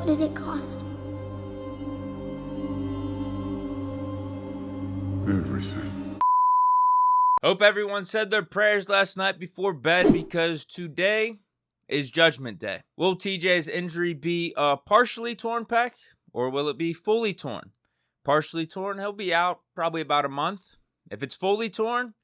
What did it cost? Everything. Hope everyone said their prayers last night before bed because today is Judgment Day. Will TJ's injury be a partially torn pec or will it be fully torn? Partially torn, he'll be out probably about a month. If it's fully torn,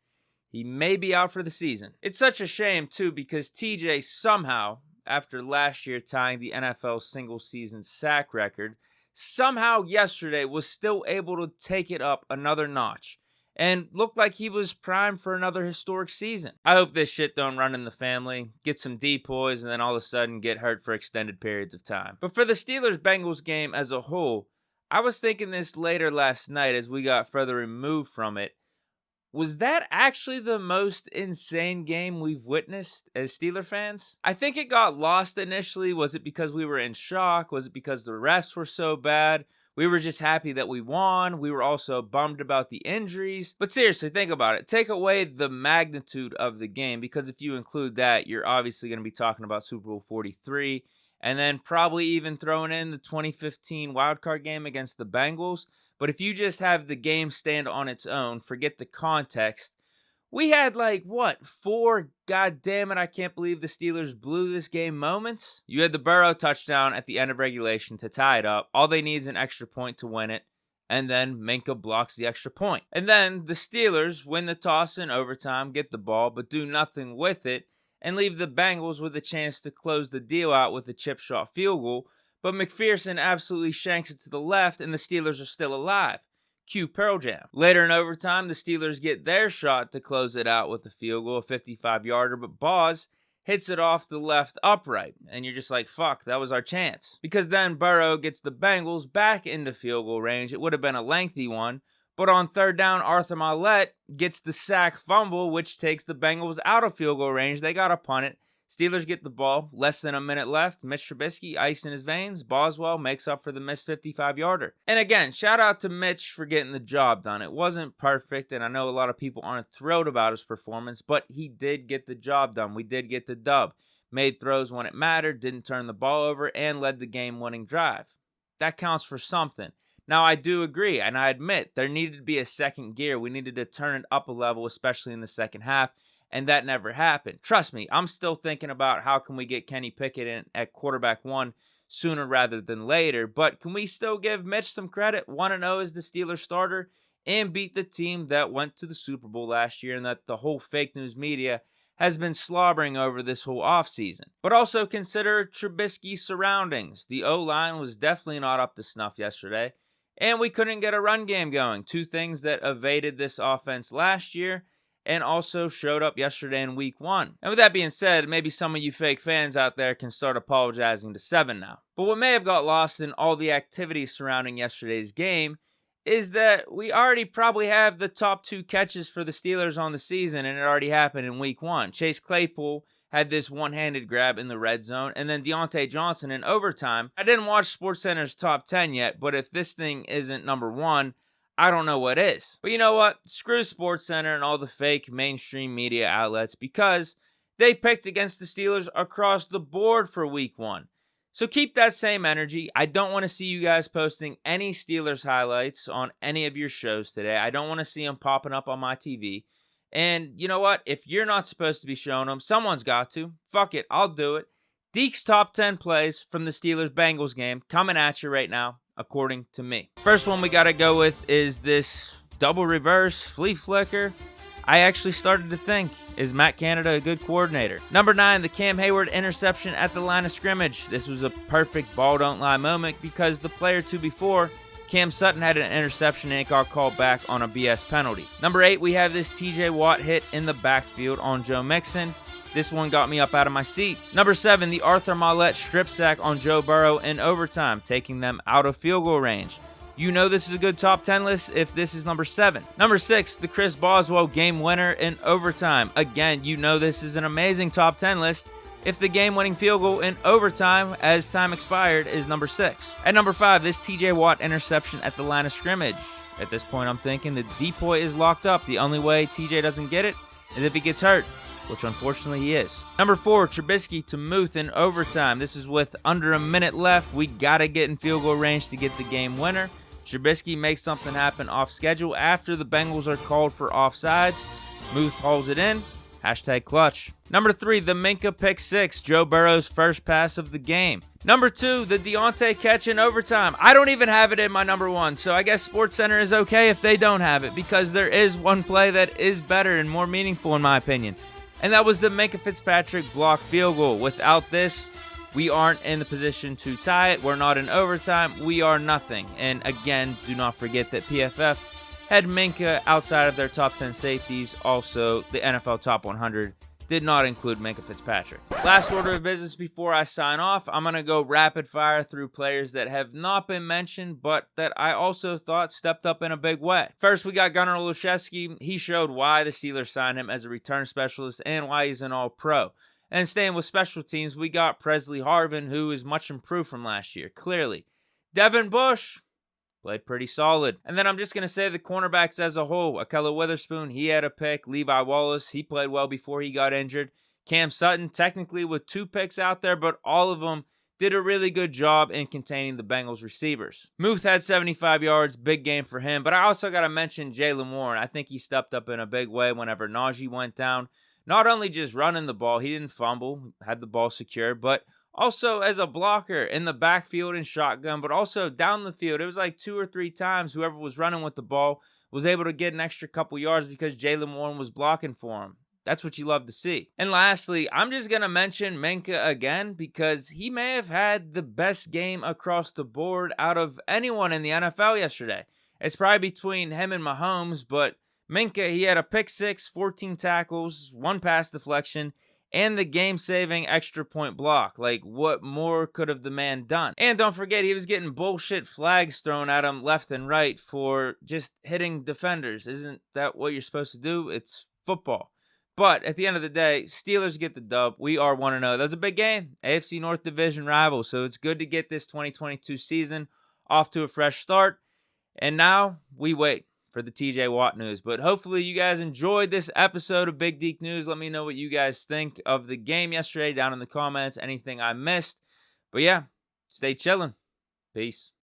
he may be out for the season. It's such a shame too because TJ somehow, after last year tying the NFL single season sack record, somehow yesterday was still able to take it up another notch and looked like he was primed for another historic season. I hope this shit don't run in the family, get some depoys, and then all of a sudden get hurt for extended periods of time. But for the Steelers-Bengals game as a whole, I was thinking this later last night as we got further removed from it. Was that actually the most insane game we've witnessed as Steeler fans? I think it got lost initially. Was it because we were in shock? Was it because the refs were so bad? We were just happy that we won. We were also bummed about the injuries. But seriously, think about it. Take away the magnitude of the game, because if you include that, you're obviously going to be talking about Super Bowl 43, and then probably even throwing in the 2015 wildcard game against the Bengals. But if you just have the game stand on its own, forget the context, we had four goddamn it, I can't believe the Steelers blew this game moments. You had the Burrow touchdown at the end of regulation to tie it up. All they need is an extra point to win it. And then Minka blocks the extra point. And then the Steelers win the toss in overtime, get the ball, but do nothing with it, and leave the Bengals with a chance to close the deal out with a chip shot field goal. But McPherson absolutely shanks it to the left, and the Steelers are still alive. Cue Pearl Jam. Later in overtime, the Steelers get their shot to close it out with a field goal, a 55-yarder, but Boz hits it off the left upright. And you're just like, fuck, that was our chance. Because then Burrow gets the Bengals back into field goal range. It would have been a lengthy one. But on third down, Arthur Maulet gets the sack fumble, which takes the Bengals out of field goal range. They got to punt it. Steelers get the ball, less than a minute left. Mitch Trubisky, ice in his veins. Boswell makes up for the missed 55-yarder. And again, shout out to Mitch for getting the job done. It wasn't perfect, and I know a lot of people aren't thrilled about his performance, but he did get the job done. We did get the dub. Made throws when it mattered, didn't turn the ball over, and led the game-winning drive. That counts for something. Now, I do agree, and I admit, there needed to be a second gear. We needed to turn it up a level, especially in the second half. And that never happened. Trust me, I'm still thinking about how can we get Kenny Pickett in at quarterback one sooner rather than later. But can we still give Mitch some credit? 1-0 as the Steelers starter and beat the team that went to the Super Bowl last year and that the whole fake news media has been slobbering over this whole offseason. But also consider Trubisky's surroundings. The O-line was definitely not up to snuff yesterday. And we couldn't get a run game going. Two things that evaded this offense last year and also showed up yesterday in week one. And with that being said, maybe some of you fake fans out there can start apologizing to 7 now. But what may have got lost in all the activities surrounding yesterday's game is that we already probably have the top 2 catches for the Steelers on the season, and it already happened in week one. Chase Claypool had this one-handed grab in the red zone, and then Deontay Johnson in overtime. I didn't watch SportsCenter's top 10 yet, but if this thing isn't number 1, I don't know what is. But you know what? Screw SportsCenter and all the fake mainstream media outlets because they picked against the Steelers across the board for week one. So keep that same energy. I don't want to see you guys posting any Steelers highlights on any of your shows today. I don't want to see them popping up on my TV. And you know what? If you're not supposed to be showing them, someone's got to. Fuck it, I'll do it. Deak's top 10 plays from the Steelers-Bengals game coming at you right now, according to me. First one we got to go with is this double reverse flea flicker. I actually started to think, is Matt Canada a good coordinator? Number 9, the Cam Hayward interception at the line of scrimmage. This was a perfect ball don't lie moment because the play or two before, Cam Sutton had an interception and it got called back on a BS penalty. Number 8, we have this TJ Watt hit in the backfield on Joe Mixon. This one got me up out of my seat. Number 7, the Arthur Maulet strip sack on Joe Burrow in overtime, taking them out of field goal range. You know this is a good top 10 list if this is number 7. Number 6, the Chris Boswell game winner in overtime. Again, you know this is an amazing top 10 list if the game-winning field goal in overtime as time expired is number 6. At number 5, this TJ Watt interception at the line of scrimmage. At this point, I'm thinking the depoy is locked up. The only way TJ doesn't get it is if he gets hurt. which unfortunately he is. Number 4, Trubisky to Muth in overtime. This is with under a minute left. We got to get in field goal range to get the game winner. Trubisky makes something happen off schedule after the Bengals are called for offsides. Muth hauls it in. Hashtag clutch. Number 3, the Minkah pick 6, Joe Burrow's first pass of the game. Number 2, the Deontay catch in overtime. I don't even have it in my number 1, so I guess SportsCenter is okay if they don't have it, because there is one play that is better and more meaningful in my opinion, and that was the Minkah Fitzpatrick block field goal. Without this, we aren't in the position to tie it. We're not in overtime. We are nothing. And again, do not forget that PFF had Minkah outside of their top 10 safeties. Also, the NFL Top 100 did not include Minkah Fitzpatrick. Last order of business before I sign off, I'm going to go rapid fire through players that have not been mentioned, but that I also thought stepped up in a big way. First, we got Gunnar Olszewski. He showed why the Steelers signed him as a return specialist and why he's an all-pro. And staying with special teams, we got Presley Harvin, who is much improved from last year, clearly. Devin Bush played pretty solid. And then I'm just going to say the cornerbacks as a whole. Ahkello Witherspoon, he had a pick. Levi Wallace, he played well before he got injured. Cam Sutton, technically with 2 picks out there, but all of them did a really good job in containing the Bengals receivers. Muth had 75 yards, big game for him. But I also got to mention Jaylen Warren. I think he stepped up in a big way whenever Najee went down. Not only just running the ball, he didn't fumble, had the ball secure, but also as a blocker in the backfield and shotgun, but also down the field. It was like 2 or 3 times whoever was running with the ball was able to get an extra couple yards because Jaylen Warren was blocking for him. That's what you love to see. And lastly, I'm just going to mention Minkah again because he may have had the best game across the board out of anyone in the NFL yesterday. It's probably between him and Mahomes, but Minkah, he had a pick 6, 14 tackles, 1 pass deflection, and the game-saving extra point block. Like, what more could have the man done? And don't forget, he was getting bullshit flags thrown at him left and right for just hitting defenders. Isn't that what you're supposed to do? It's football. But at the end of the day, Steelers get the dub. We are 1-0. That was a big game. AFC North Division rival. So it's good to get this 2022 season off to a fresh start. And now we wait for the TJ Watt news. But hopefully you guys enjoyed this episode of Big Deak News. Let me know what you guys think of the game yesterday down in the comments. Anything I missed. But yeah, stay chilling. Peace.